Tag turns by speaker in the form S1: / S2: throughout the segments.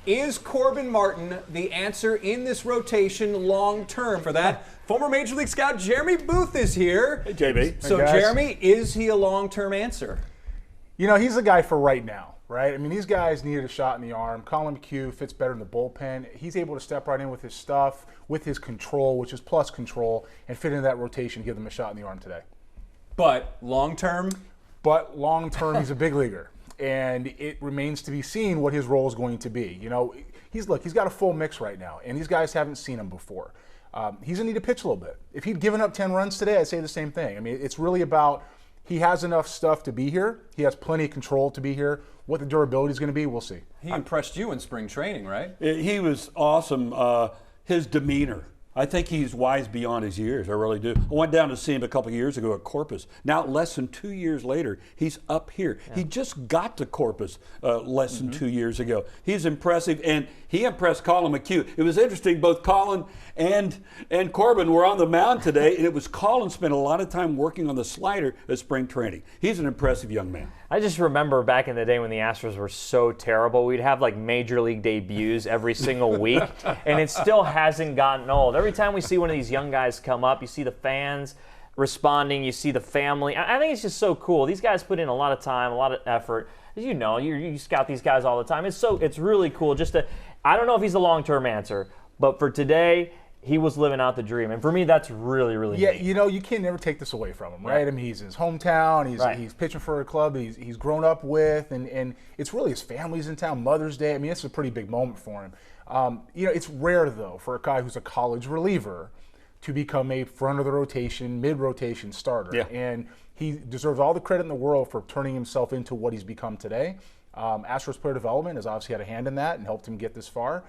S1: Is Corbin Martin the answer in this rotation long term? For that, former Major League scout Jeremy Booth is here.
S2: Hey, JB.
S1: So,
S3: Hey,
S1: Jeremy, is he a long-term answer?
S3: You know, he's the guy for right now, right? I mean, these guys needed a shot in the arm. Colin McHugh fits better in the bullpen. He's able to step right in with his stuff, with his control, which is plus control, and fit into that rotation, give them a shot in the arm today.
S1: But long-term?
S3: But long-term, he's a big leaguer. And it remains to be seen what his role is going to be. You know, he's got a full mix right now, and these guys haven't seen him before. He's going to need to pitch a little bit. If he'd given up 10 runs today, I'd say the same thing. I mean, it's really about he has enough stuff to be here. He has plenty of control to be here. What the durability is going to be, we'll see.
S1: He impressed you in spring training, right?
S2: He was awesome. His demeanor. I think he's wise beyond his years. I really do. I went down to see him a couple of years ago at Corpus. Now, less than 2 years later, he's up here. Yeah. He just got to Corpus less than 2 years ago. He's impressive, and he impressed Colin McHugh. It was interesting. Both Colin and Corbin were on the mound today, and it was Colin spent a lot of time working on the slider at spring training. He's an impressive young man.
S4: I just remember back in the day when the Astros were so terrible, we'd have like major league debuts every single week, and it still hasn't gotten old. Every time we see one of these young guys come up, you see the fans responding, you see the family. I think it's just so cool. These guys put in a lot of time, a lot of effort. As you know, you scout these guys all the time. It's really cool. I don't know if he's a long-term answer, but for today, he was living out the dream. And for me, that's really, really neat.
S3: You know, you can never take this away from him, right? I mean, he's in his hometown. He's pitching for a club he's grown up with. And it's really his family's in town, Mother's Day. I mean, it's a pretty big moment for him. You know, it's rare, though, for a guy who's a college reliever to become a front of the rotation, mid-rotation starter. Yeah. And he deserves all the credit in the world for turning himself into what he's become today. Astros player development has obviously had a hand in that and helped him get this far.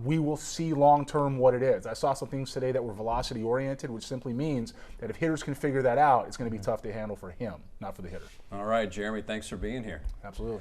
S3: We will see long-term what it is. I saw some things today that were velocity-oriented, which simply means that if hitters can figure that out, it's going to be tough to handle for him, not for the hitter.
S1: All right, Jeremy, thanks for being here.
S3: Absolutely.